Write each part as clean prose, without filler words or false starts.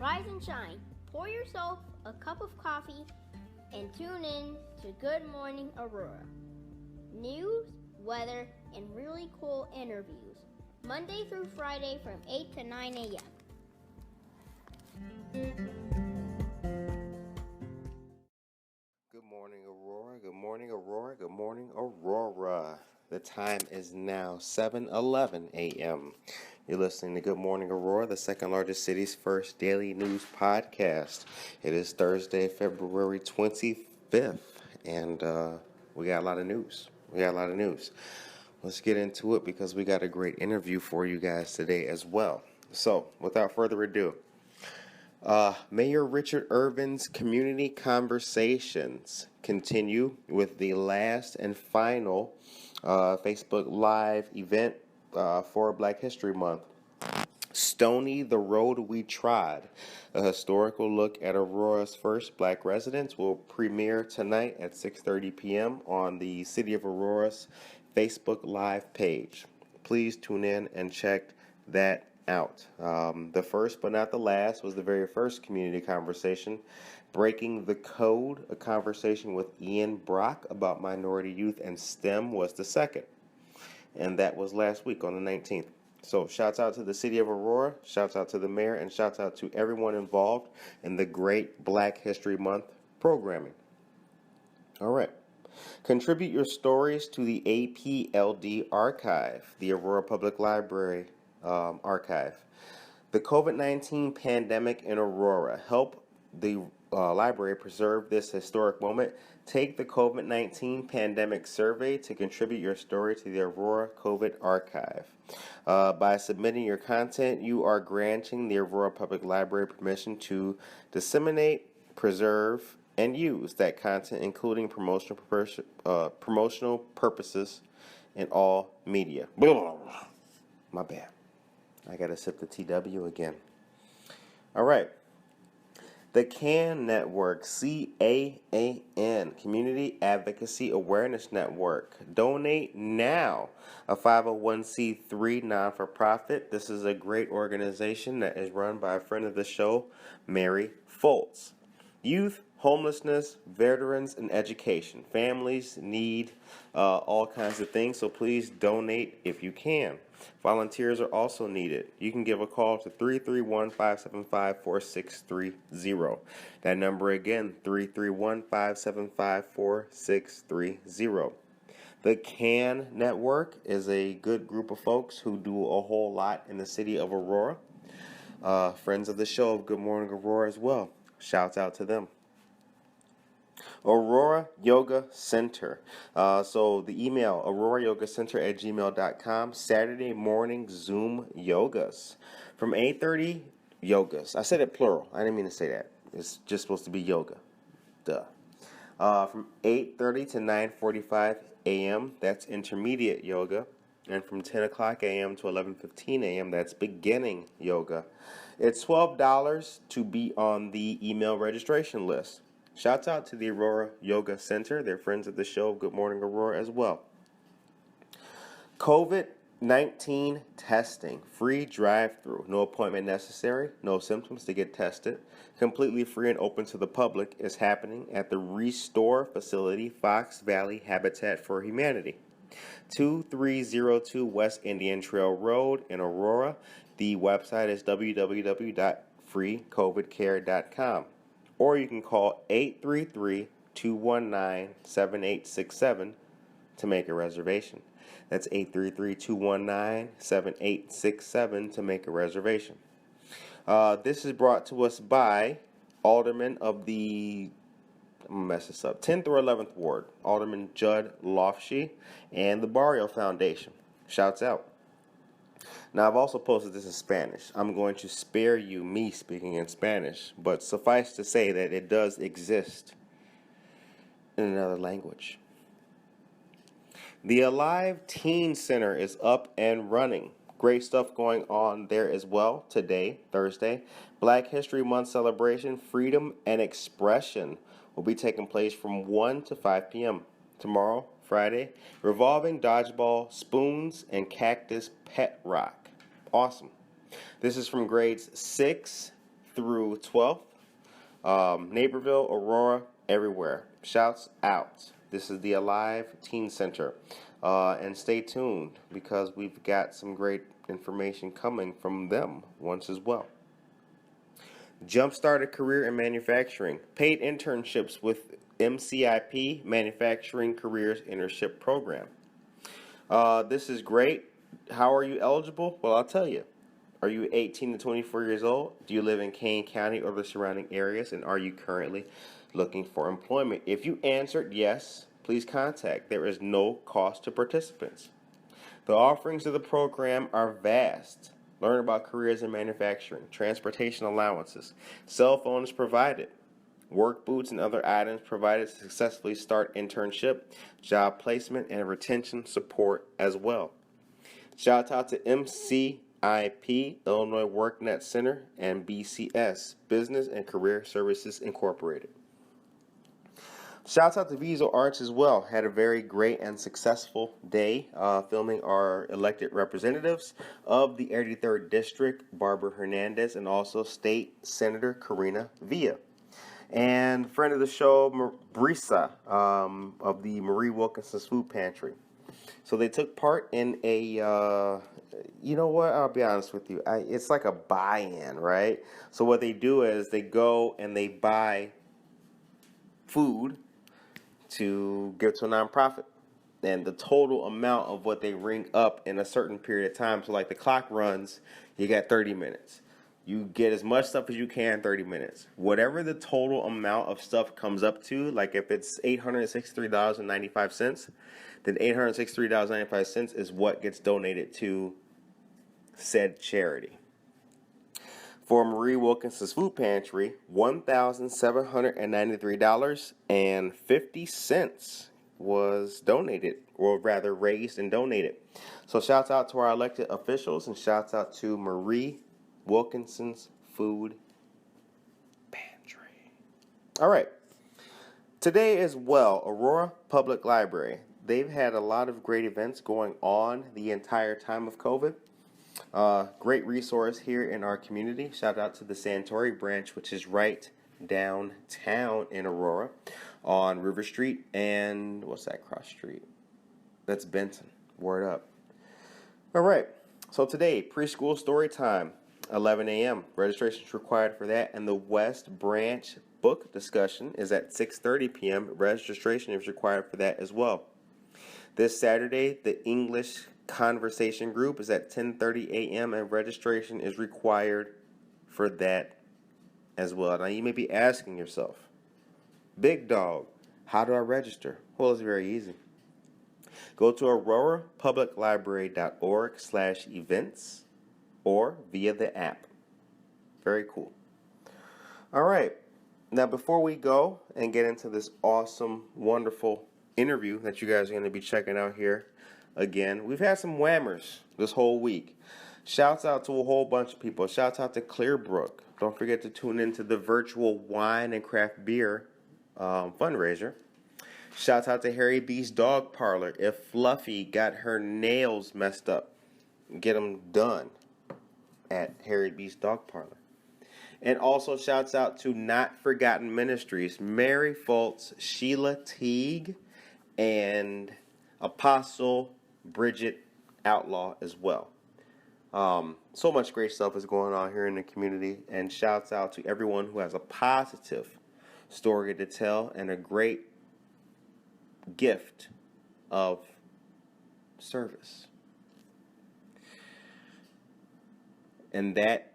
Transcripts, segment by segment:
Rise and shine. Pour yourself a cup of coffee and tune in to Good Morning Aurora. News, weather, and really cool interviews. Monday through Friday from 8 to 9 a.m. Good morning, Aurora. Good morning, Aurora. Good morning, Aurora. The time is now 7:11 a.m. You're listening to Good Morning Aurora, the second largest city's first daily news podcast. It is Thursday, February 25th, and we got a lot of news. Let's get into it because we got a great interview for you guys today as well. So, without further ado, Mayor Richard Irvin's community conversations continue with the last and final Facebook Live event for Black History Month. Stony the Road We Trod, a historical look at Aurora's first Black residents, will premiere tonight at 6:30 p.m. on the City of Aurora's Facebook Live page. Please tune in and check that out. The first but not the last was the very first community conversation, Breaking the Code, a conversation with Ian Brock about minority youth and STEM was the second. And that was last week on the 19th. So shouts out to the City of Aurora, shouts out to the mayor, and shouts out to everyone involved in the great Black History Month programming. All right. Contribute your stories to the APLD archive, the Aurora Public Library archive. The COVID-19 pandemic in Aurora. Help the library preserve this historic moment. Take the COVID-19 pandemic survey to contribute your story to the Aurora COVID archive. By submitting your content, you are granting the Aurora Public Library permission to disseminate, preserve, and use that content, including promotional purposes in all media. My bad. I gotta sip the TW again. All right. The CAN Network, CAAN, Community Advocacy Awareness Network. Donate now, a 501c3 non-for-profit. This is a great organization that is run by a friend of the show, Mary Foltz. Youth, homelessness, veterans, and education. Families need all kinds of things, so please donate if you can. Volunteers are also needed. You can give a call to 331-575-4630. That number again, 331-575-4630. The CAN Network is a good group of folks who do a whole lot in the city of Aurora. Friends of the show of Good Morning Aurora as well. Shouts out to them. Aurora Yoga Center. So the email, aurorayogacenter@gmail.com. Saturday morning Zoom yogas. From 8:30, yogas. I said it plural. I didn't mean to say that. It's just supposed to be yoga. Duh. From 8:30 to 9:45 a.m., that's intermediate yoga. And from 10 o'clock a.m. to 11:15 a.m., that's beginning yoga. It's $12 to be on the email registration list. Shouts out to the Aurora Yoga Center. They're friends of the show, Good Morning Aurora, as well. COVID-19 testing. Free drive-through. No appointment necessary. No symptoms to get tested. Completely free and open to the public is happening at the Restore facility, Fox Valley Habitat for Humanity. 2302 West Indian Trail Road in Aurora. The website is www.freecovidcare.com. Or you can call 833-219-7867 to make a reservation. That's 833-219-7867 to make a reservation. This is brought to us by Alderman of the 10th or 11th Ward, Alderman Judd Lofshe, and the Barrio Foundation. Shouts out. Now, I've also posted this in Spanish. I'm going to spare you me speaking in Spanish, but suffice to say that it does exist in another language. The Alive Teen Center is up and running. Great stuff going on there as well today, Thursday. Black History Month celebration, freedom and expression will be taking place from 1 to 5 p.m. Tomorrow, Friday, revolving dodgeball, spoons, and cactus pet rock. Awesome. This is from grades 6, through 12th. Naperville, Aurora, everywhere. Shouts out. This is the Alive Teen Center. And stay tuned because we've got some great information coming from them once as well. Jumpstart a career in manufacturing. Paid internships with MCIP Manufacturing Careers Internship Program. This is great. How are you eligible? Well, I'll tell you. Are you 18 to 24 years old? Do you live in Kane County or the surrounding areas? And are you currently looking for employment? If you answered yes, please contact. There is no cost to participants. The offerings of the program are vast. Learn about careers in manufacturing, transportation allowances, cell phones provided, work boots and other items provided to successfully start internship, job placement, and retention support as well. Shout out to MCIP, Illinois WorkNet Center, and BCS, Business and Career Services Incorporated. Shouts out to Visual Arts as well. Had a very great and successful day filming our elected representatives of the 83rd District, Barbara Hernandez, and also State Senator Karina Villa. And friend of the show, Brisa, of the Marie Wilkinson's Food Pantry. So they took part in a, you know what, I'll be honest with you. It's like a buy-in, right? So what they do is they go and they buy food to give to a nonprofit, and the total amount of what they ring up in a certain period of time, so like the clock runs, you got 30 minutes. You get as much stuff as you can in 30 minutes. Whatever the total amount of stuff comes up to, like if it's $863.95, then $863.95 is what gets donated to said charity. For Marie Wilkinson's Food Pantry, $1,793.50 was donated, or rather raised and donated. So shouts out to our elected officials and shouts out to Marie Wilkinson's Food Pantry. All right. Today as well, Aurora Public Library. They've had a lot of great events going on the entire time of COVID. Great resource here in our community. Shout out to the Santori branch, which is right downtown in Aurora on River Street and what's that cross street? That's Benton. Word up. All right. So today, preschool story time, 11 a.m. Registration is required for that, and the West Branch book discussion is at 6:30 p.m. Registration is required for that as well. This Saturday, the English conversation group is at 10:30 a.m. and registration is required for that as well. Now you may be asking yourself, Big Dog, how do I register? Well, it's very easy. Go to aurorapubliclibrary.org/events or via the app. Very cool. All right. Now before we go and get into this awesome, wonderful interview that you guys are going to be checking out here, again, we've had some whammers this whole week. Shouts out to a whole bunch of people. Shouts out to Clearbrook. Don't forget to tune into the virtual wine and craft beer fundraiser. Shouts out to Harry B's Dog Parlor. If Fluffy got her nails messed up, get them done at Harry B's Dog Parlor. And also shouts out to Not Forgotten Ministries, Mary Fultz, Sheila Teague, and Apostle Bridget Outlaw as well. So much great stuff is going on here in the community, and shouts out to everyone who has a positive story to tell and a great gift of service. And that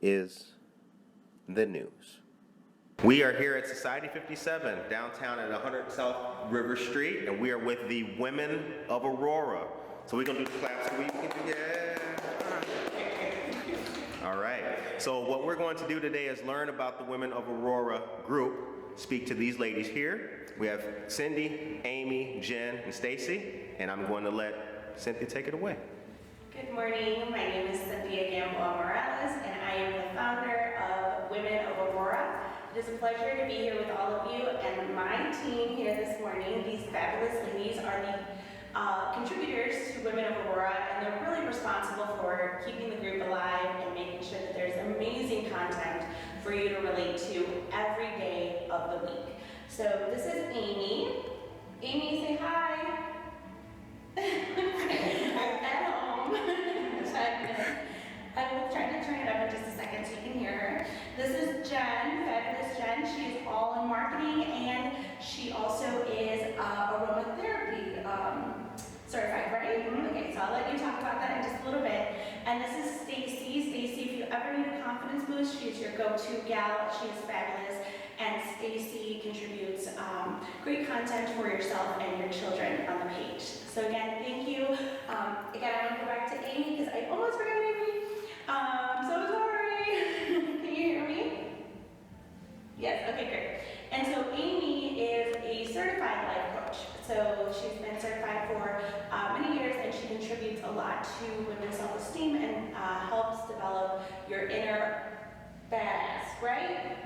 is the news. We are here at Society 57, downtown at 100 South River Street, and we are with the Women of Aurora. So we're going to do the claps. We can do, yeah. All right. So what we're going to do today is learn about the Women of Aurora group, speak to these ladies here. We have Cyndi, Amy, Jen, and Stacy, and I'm going to let Cynthia take it away. Good morning. My name is Cyndi Morales, and I am the founder of Women of Aurora. It is a pleasure to be here with all of you, and my team here this morning. These fabulous ladies are the contributors to Women of Aurora, and they're really responsible for keeping the group alive and making sure that there's amazing for you to relate to every day of the week. So this is Amy. Amy, say hi. I'm at home. I will try to turn it up in just a second so you can hear her. This is Jen, fabulous Jen. She is all in marketing, and she also is aromatherapy certified, right? Okay, so I'll let you talk about that in just a little bit. And this is Stacy. Stacy, if you ever need a confidence boost, she is your go-to gal. She is fabulous. And Stacy contributes great content for yourself and your children on the page. So again, thank you. Again, I want to go back to Amy because I almost forgot Amy. I'm so sorry. Can you hear me? Yes, okay, great. And so Amy is a certified life coach. So she's been certified for many years, and she contributes a lot to women's self-esteem and helps develop your inner badass, right?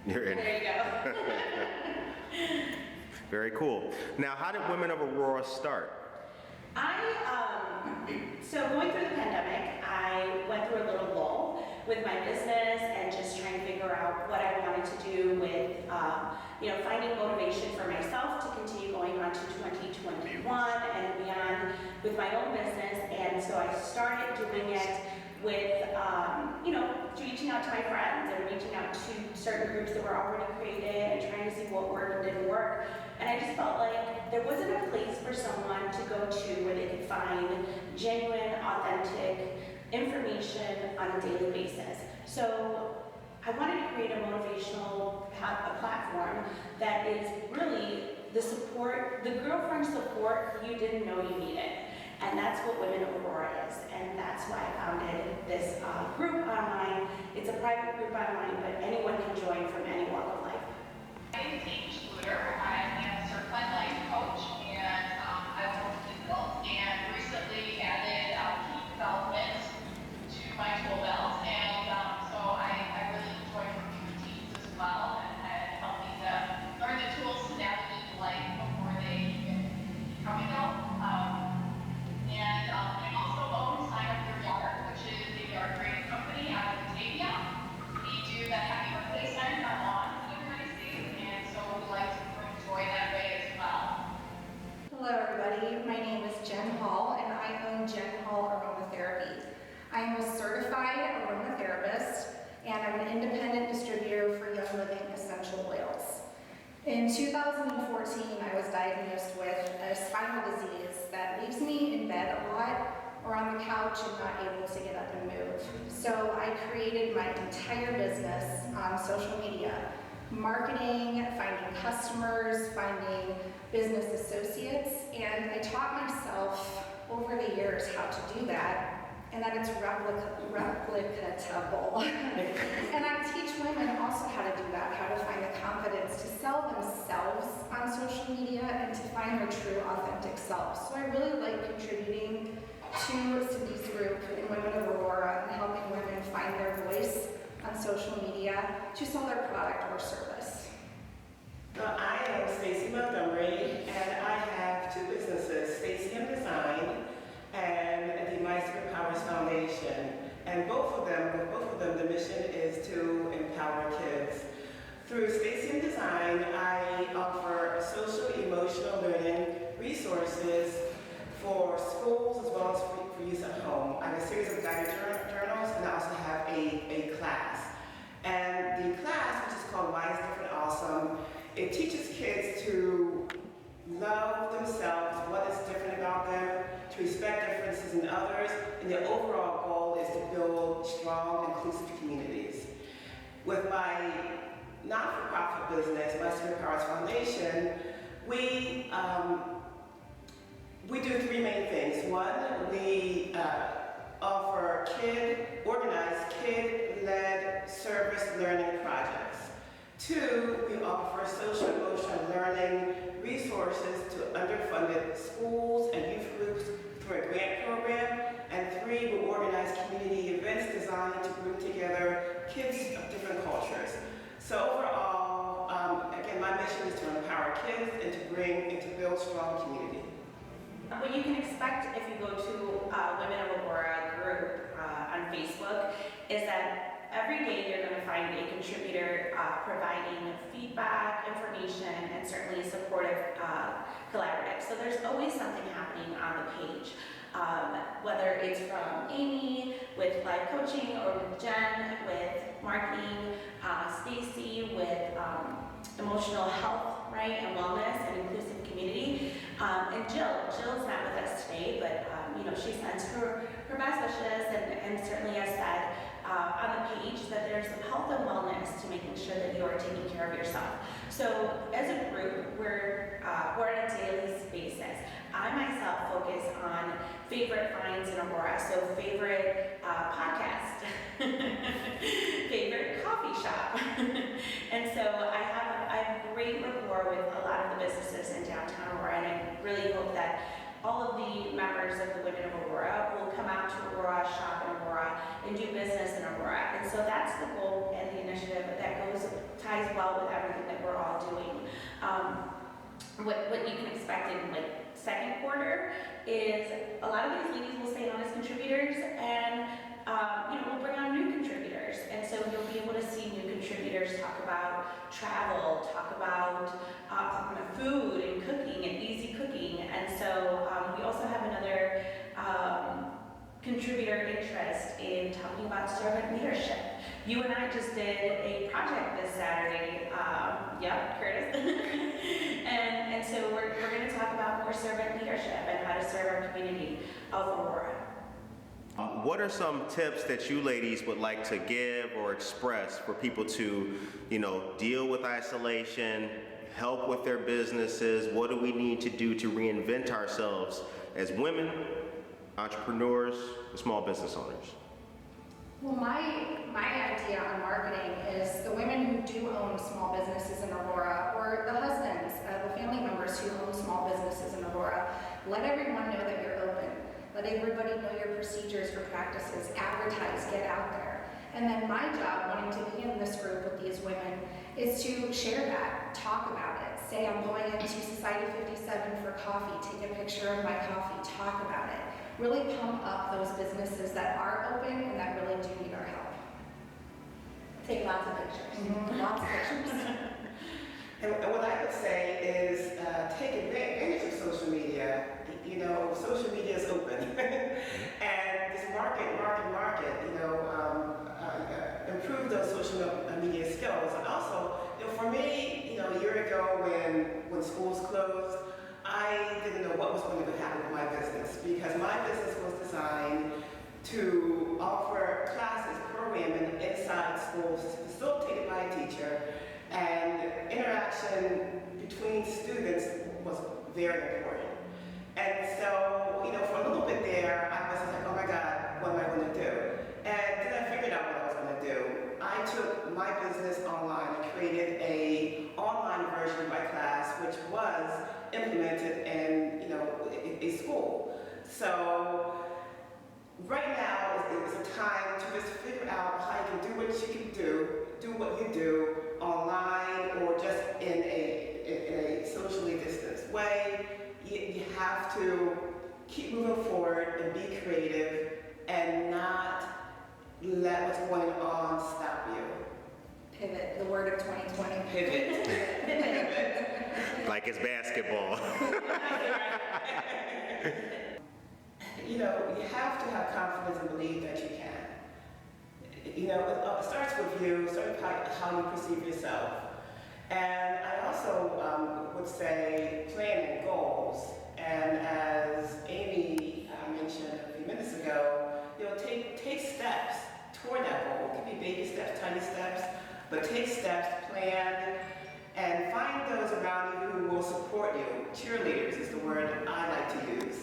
You're in. There you go. Very cool. Now, how did Women of Aurora start? So going through the pandemic, I went through a little lull with my business and just trying to figure out what I wanted to do with, finding motivation for myself to continue going on to 2021 and beyond with my own business. And so I started doing it with, reaching out to my friends and reaching out to certain groups that were already created and trying to see what worked and didn't work. And I just felt like there wasn't a place for someone to go to where they could find genuine, authentic information on a daily basis. So I wanted to create a motivational platform that is really the support, the girlfriend support you didn't know you needed. And that's what Women of Aurora is. And that's why I founded this group online. It's a private group online, but anyone can join from any walk of life. My name is Amy. I am a certified life coach, and I work with people, and recently added key development to my tool belt, and so I really enjoy working with teams as well, and helping them learn the tools to navigate life before they even become adult. And I also own Sign Up Your Yard, which is a yard grading company out of Batavia. We do the happy birthday sign on lawns that everybody sees, and so we like to bring joy that way as well. Hello everybody, my name is Jen Hall and I own Jen Hall Aromatherapy. I am a certified aromatherapist and I'm an independent distributor for Young Living essential oils. In 2014, I was diagnosed with a spinal disease that leaves me in bed a lot or on the couch and not able to get up and move. So I created my entire business on social media. Marketing, finding customers, finding business associates, and I taught myself over the years how to do that and that it's replicatable. And I teach women also how to do that, how to find the confidence to sell themselves on social media and to find their true authentic self. So I really like contributing to Cyndi's group in Women of Aurora and helping women find their voice on social media to sell their product or service. Well, I am Stacy Montgomery, and I have two businesses, Stacy and Design and the My Superpowers Foundation. And both of them, the mission is to empower kids. Through Stacy and Design, I offer social emotional learning resources for schools as well as for use at home. I have a series of guided journals, and I also have a class. And the class, which is called Why is Different Awesome, it teaches kids to love themselves, what is different about them, to respect differences in others, and the overall goal is to build strong, inclusive communities. With my not-for-profit business, My Superpowers Foundation, we do three main things. One, we offer organized kid-led service learning projects. Two, we offer social emotional learning resources to underfunded schools and youth groups through a grant program. And three, we organize community events designed to bring together kids of different cultures. So overall, again, my mission is to empower kids and to build strong community. What you can expect if you go to Women of Aurora group on Facebook is that every day you're going to find a contributor providing feedback, information, and certainly supportive collaborative. So there's always something happening on the page. Whether it's from Amy with life coaching, or with Jen with marketing, Stacy with emotional health, right, and wellness and inclusive community, and Jill's not with us today, but you know, she sends her best wishes, and certainly has said on the page that there's health and wellness to making sure that you are taking care of yourself. So as a group, we're on a daily basis. I myself focus on favorite finds in Aurora, so favorite podcast, favorite coffee shop. And so I have great rapport with a lot of the businesses in downtown Aurora, and I really hope that all of the members of the Women of Aurora will come out to Aurora, shop in Aurora, and do business in Aurora. And so that's the goal and the initiative that ties well with everything that we're all doing. What you can expect in like second quarter is a lot of these ladies will stay on as contributors, and you know, we'll bring on new contributors. And so you'll be able to see new contributors talk about travel, talk about food and cooking and easy cooking. And so we also have another contributor interest in talking about servant leadership. You and I just did a project this Saturday. Yep, Curtis. and so we're going to talk about more servant leadership and how to serve our community of Aurora. What are some tips that you ladies would like to give or express for people to, you know, deal with isolation, help with their businesses? What do we need to do to reinvent ourselves as women, entrepreneurs, and small business owners? Well, my idea on marketing is the women who do own small businesses in Aurora, or the husbands, the family members who own small businesses in Aurora, let everyone know that you're open. Let everybody know your procedures, your practices, advertise, get out there. And then my job, wanting to be in this group with these women, is to share that, talk about it. Say I'm going into Society 57 for coffee, take a picture of my coffee, talk about it. Really pump up those businesses that are open and that really do need our help. Take lots of pictures. Mm-hmm. Lots of pictures. And what I would say is take advantage of social media. You know, social media is open. And just market. You know, improve those social media skills. And also, you know, for me, you know, a year ago when schools closed, I didn't know what was going to happen with my business, because my business was designed to offer classes, programming inside schools, facilitated by a teacher, and interaction between students was very important. And so, you know, for a little bit there, I was like, oh my God, what am I going to do? And then I figured out what I was going to do. I took my business online and created an online version of my class, which was implemented in, you know, a school. So right now is a time to just figure out how you can do what you can do what you do online or just in a socially distanced way. You have to keep moving forward and be creative and not let what's going on stop you. Pivot, the word of 2020. Pivot. Like it's basketball. You know, you have to have confidence and believe that you can. You know, it starts with you, starts with how you perceive yourself. And I also would say planning goals. And as Amy mentioned a few minutes ago, you know, take steps toward that goal. It could be baby steps, tiny steps, but take steps, plan, and find those around you who will support you. Cheerleaders is the word I like to use.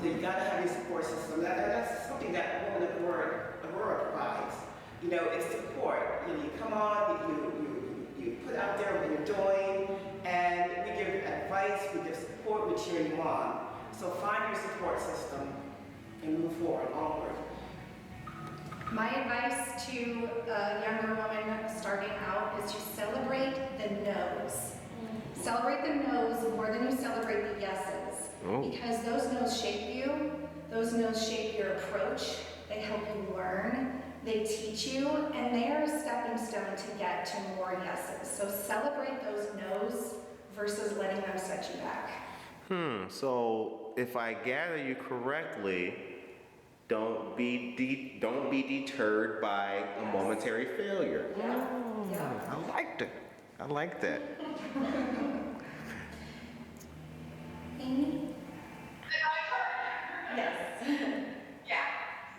You gotta have your support system. That's something that Women of Aurora provides. You know, it's support. You know, you come on, you put out there what you're doing, and we give advice, we give support, we cheer you on. So find your support system and move forward, onward. My advice to a younger woman starting out is to celebrate the no's. Celebrate the no's more than you celebrate the yeses. Because those no's shape you, those no's shape your approach, they help you learn, they teach you, and they are a stepping stone to get to more yeses. So celebrate those no's versus letting them set you back. So if I gather you correctly, don't be deterred by a momentary failure. Yeah. I liked it. I like that. Amy? Yes. Yeah.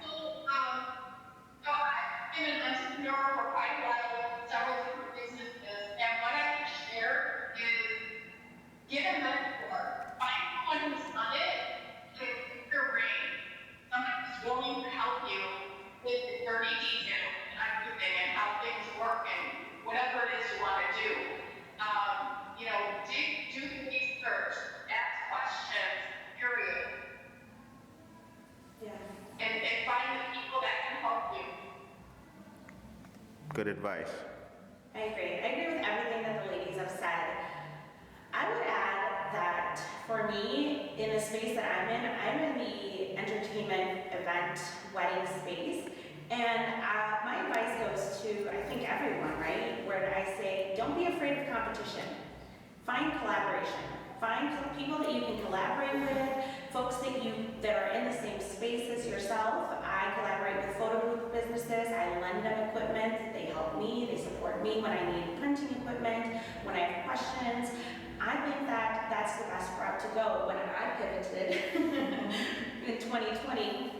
So I've been an entrepreneur for quite a while with several different businesses, and what I can share is get a mentor. Find someone who's done it to pick your brain. Someone who's willing to help you with the dirty details and everything and how things work and whatever it is you want to do. Do the research, ask questions, period. Yeah. And find the people that can help you. Good advice. I agree. I agree with everything that the ladies have said. I would add that for me, in the space that I'm in the entertainment event wedding space. And my advice goes to, I think, everyone, right? Where I say, don't be afraid of competition. Find collaboration. Find people that you can collaborate with, folks that are in the same space as yourself. I collaborate with photo booth businesses. I lend them equipment. They help me. They support me when I need printing equipment, when I have questions. I think that that's the best route to go. When I pivoted in 2020,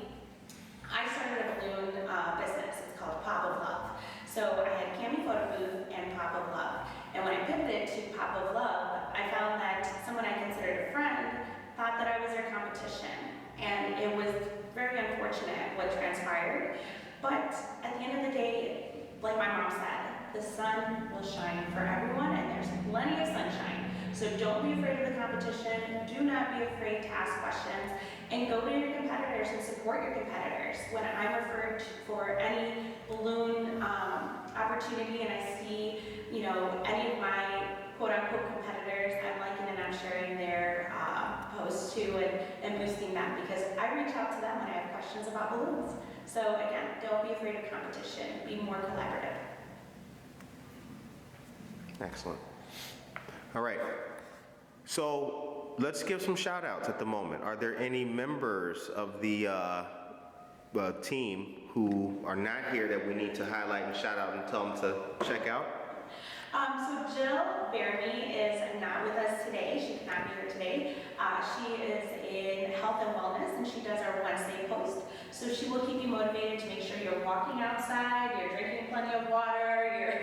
I started a balloon business. It's called Pop of Love. So I had Cami Photo Booth and Pop of Love. And when I pivoted to Pop of Love, I found that someone I considered a friend thought that I was their competition. And it was very unfortunate what transpired. But at the end of the day, like my mom said, the sun will shine for everyone and there's plenty of sunshine. So don't be afraid of the competition. Do not be afraid to ask questions and go to your competitors and support your competitors. When I'm referred to for any balloon opportunity and I see, any of my quote-unquote competitors, I'm liking and I'm sharing their posts too and boosting them because I reach out to them when I have questions about balloons. So again, don't be afraid of competition. Be more collaborative. Excellent. All right. So let's give some shout outs at the moment. Are there any members of the team who are not here that we need to highlight and shout out and tell them to check out? So Jill Bearney is not with us today. She cannot be here today. She is in health and wellness and she does our Wednesday post. So she will keep you motivated to make sure you're walking outside, you're drinking plenty of water,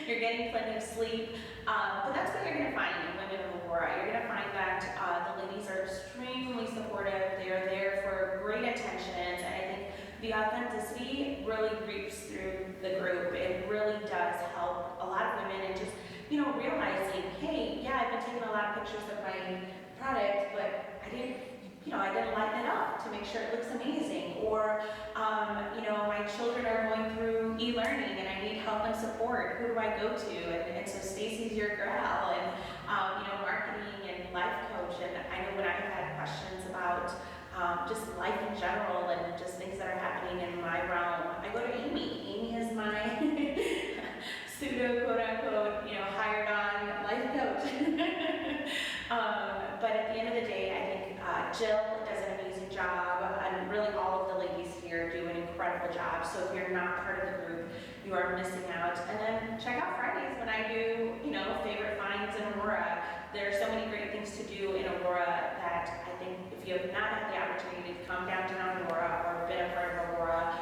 you're getting plenty of sleep. But that's what you're going to find in Women of Aurora. You're going to find that the ladies are extremely supportive. They are there for great intentions. And I think the authenticity really reaps through the group. It really does help a lot of women and just, realizing, hey, yeah, I've been taking a lot of pictures of my product, but I didn't lighten it up to make sure it looks amazing. Or, my children are going through e-learning and I need help and support. Who do I go to? And so Stacy's your girl, and marketing and life coach. And I know when I've had questions about just life in general and just things that are happening in my realm, I go to Amy. Amy is my pseudo quote-unquote, hired on life coach. But at the end of the day, I think Jill does an amazing job, and really all of the ladies here do an incredible job. So if you're not part of the group, you are missing out. And then check out Fridays when I do, favorite finds in Aurora. There are so many great things to do in Aurora that I think if you have not had the opportunity to come downtown Aurora or been a part of Aurora,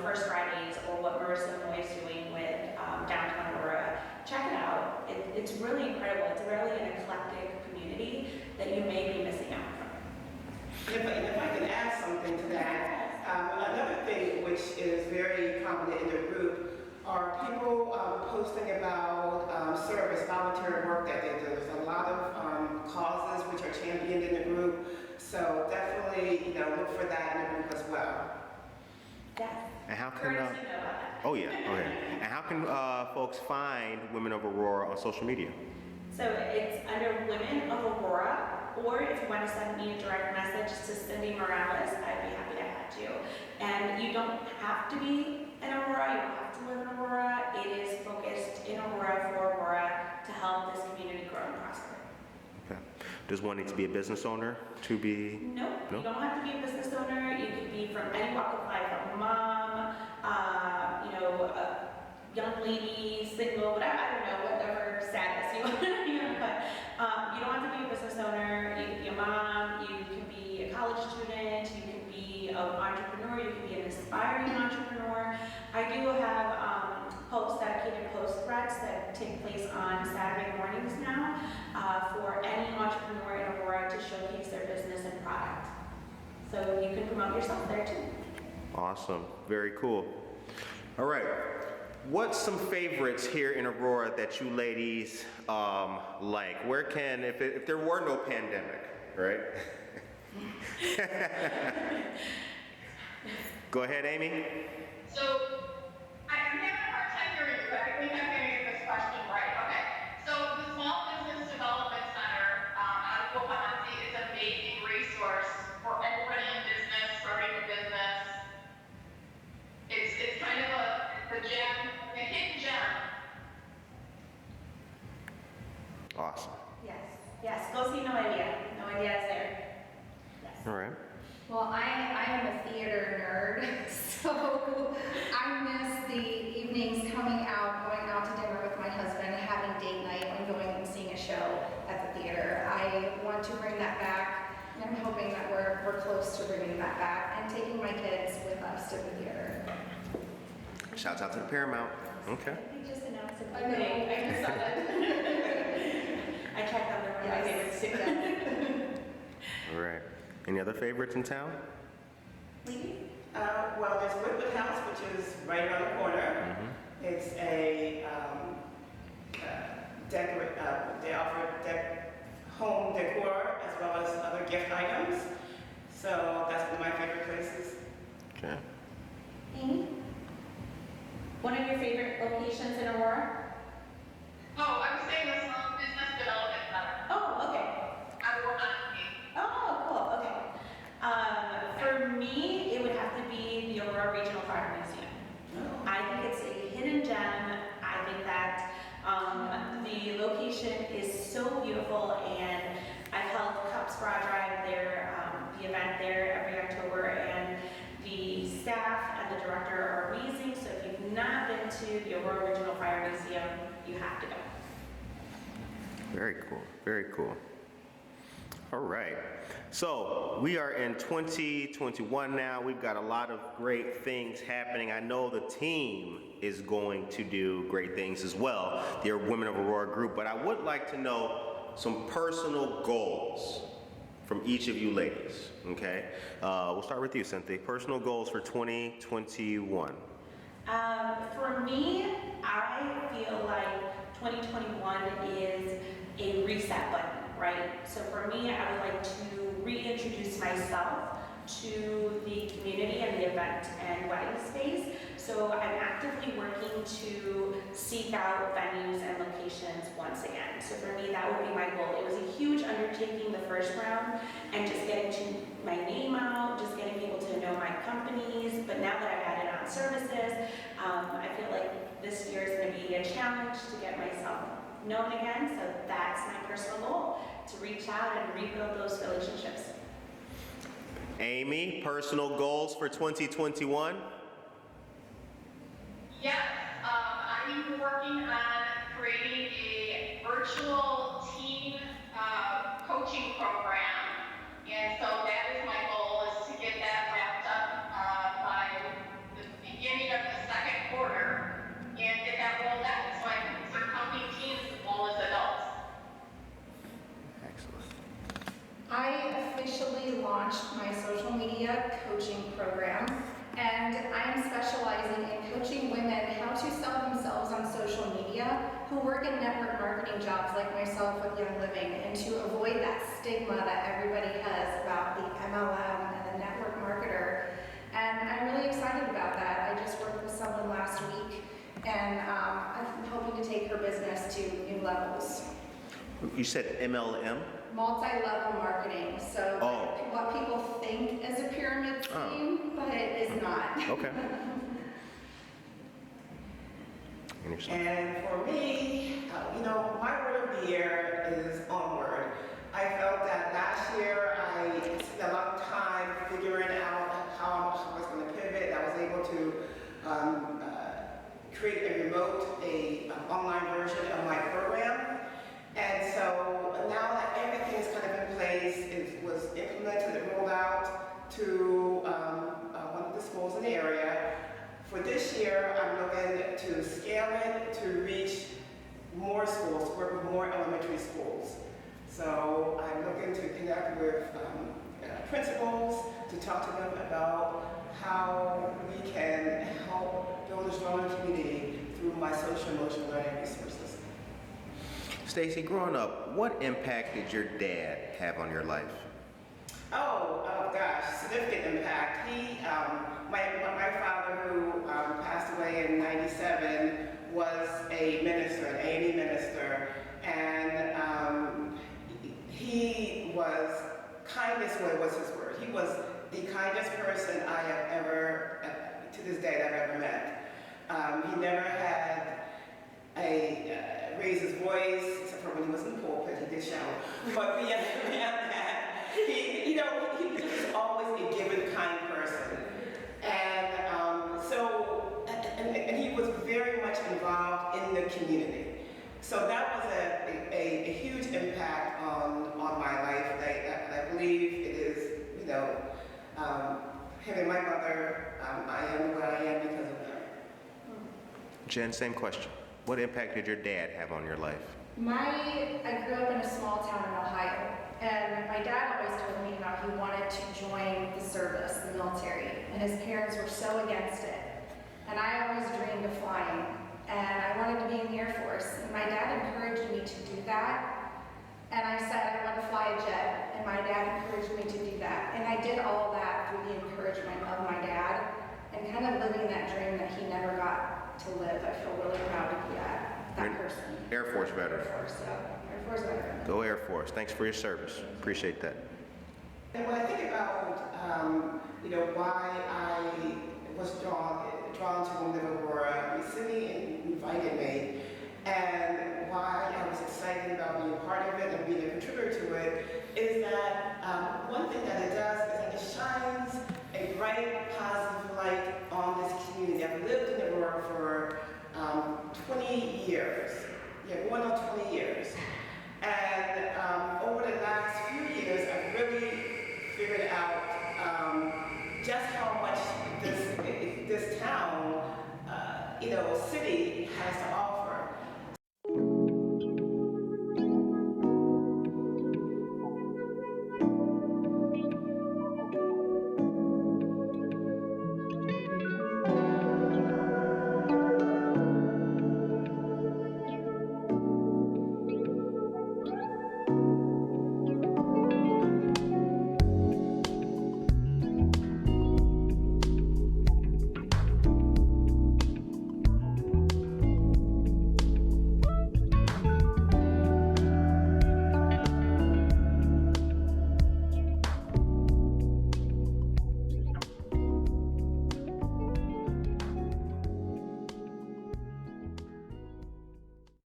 First Fridays or what Marissa Moy is doing with downtown Aurora, check it out. It's really incredible. It's really an eclectic community that you may be missing out from. If I can add something to that, another thing which is very prominent in the group are people posting about service, voluntary work that they do. There's a lot of causes which are championed in the group, so definitely look for that in the group as well. Yes. And how can Curtis, you know about that. oh yeah, okay. And how can folks find Women of Aurora on social media? So it's under Women of Aurora, or if you want to send me a direct message to Cyndi Morales, I'd be happy to add you. And you don't have to be in Aurora, you don't have to live in Aurora. It is focused in Aurora for Aurora to help this community grow and prosper. Okay. Does one need to be a business owner to be? No, you don't have to be a business owner. You could be from any walk of life, a mom, a young lady, single, whatever, I don't know, whatever status you want to put. You don't have to be a business owner. You can be a mom, you can be a college student, you can be an entrepreneur, you can be an aspiring entrepreneur. I do have dedicated post threads that take place on Saturday mornings now for any entrepreneur in Aurora to showcase their business and product. So you can promote yourself there too. Awesome, very cool. All right, what's some favorites here in Aurora that you ladies like? Where can, if there were no pandemic, right? Go ahead, Amy. So, I'm having a hard time hearing you, but I think I'm going to get this question right. Okay. So, the Small Business Development Center out of Wapansi is an amazing resource for everybody in business, starting a business. It's kind of a gem, a hidden gem. Awesome. Yes, go see Noelia. Noelia is there. Yes. All right. Well, I am a theater nerd, so I miss the evenings going out to dinner with my husband, having date night, and going and seeing a show at the theater. I want to bring that back, and I'm hoping that we're close to bringing that back and taking my kids with us to the theater. Shouts out to the Paramount. Okay. We just announced it. I know. I just saw that. I checked on them. My favorites too. All right. Any other favorites in town? Well, there's Woodwood House, which is right around the corner. It's a they offer home decor as well as other gift items. So that's one of my favorite places. Okay. Amy? One of your favorite locations in Aurora? Oh, I was saying the Small Business Development Center. Oh, okay. Out of Wapansi. Oh, cool, okay. For me, it would have to be the Aurora Regional Fire Museum. I think it's a hidden gem. I think that the location is so beautiful, and I've held Cups Bra Drive there, the event there every October, and the staff and the director are amazing. So if you've not been to the Aurora Regional Fire Museum, you have to go. Very cool. Very cool. All right. So we are in 2021 now. We've got a lot of great things happening. I know the team is going to do great things as well, the Women of Aurora group, but I would like to know some personal goals from each of you ladies, okay? We'll start with you, Cynthia. Personal goals for 2021. For me, I feel like 2021 is a reset button, right? So for me, I would like to reintroduce myself to the community and the event and wedding space. So I'm actively working to seek out venues and locations once again. So for me, that would be my goal. It was a huge undertaking the first round, and just getting my name out, just getting people to know my companies. But now that I've added on services, I feel like this year is going to be a challenge to get myself known again. So that's my personal goal, to reach out and rebuild those relationships. Amy, personal goals for 2021? Yes, I'm working on creating a virtual team coaching program, and so that is my goal, is to get that wrapped up by the beginning of the second quarter and get that rolled out so I can start helping teens as well as adults. Excellent. I officially launched my social media coaching program, and I'm specializing in coaching women how to sell themselves on social media who work in network marketing jobs like myself with Young Living, and to avoid that stigma that everybody has about the MLM and the network marketer. And I'm really excited about that. I just worked with someone last week, and I'm hoping to take her business to new levels. You said MLM? Multi-level marketing, so what people think is a pyramid scheme, but it is not. Okay. And yourself? And for me, my word of the year is onward. I felt that last year I spent a lot of time figuring out how I was going to pivot. I was able to create an online version of my program. And so now that everything is kind of in place, it was implemented and rolled out to one of the schools in the area. For this year, I'm looking to scale it to reach more schools, work with more elementary schools. So I'm looking to connect with principals to talk to them about how we can help build a stronger community through my social emotional learning resources. Stacy, growing up, what impact did your dad have on your life? Oh gosh, significant impact. My father, who passed away in '97, was a minister, an A&E minister, and he was, kindness was his word. He was the kindest person I have ever, to this day, that I've ever met. He never had raise his voice, except for when he was in the pulpit, he did shout. But beyond that, he was always a given, kind person. And he was very much involved in the community. So that was a huge impact on my life. I believe it is, him and my mother, I am what I am because of them. Jen, same question. What impact did your dad have on your life? I grew up in a small town in Ohio, and my dad always told me how he wanted to join the service, the military, and his parents were so against it. And I always dreamed of flying, and I wanted to be in the Air Force, and my dad encouraged me to do that. And I said I want to fly a jet, and my dad encouraged me to do that. And I did all that through the encouragement of my dad, and kind of living that dream that he never got to live. I feel really proud to be that person. Air Force veteran. Air Force, yeah. Air Force veteran. Go Air Force. Thanks for your service. Appreciate that. And when I think about, why I was drawn to Women of Aurora, Cyndi invited me, and why I was excited about being a part of it and being a contributor to it, is that one thing that it does is that it shines a bright, positive light on this community. I've lived in Aurora for 20 years, going on 20 years. And over the last few years, I've really figured out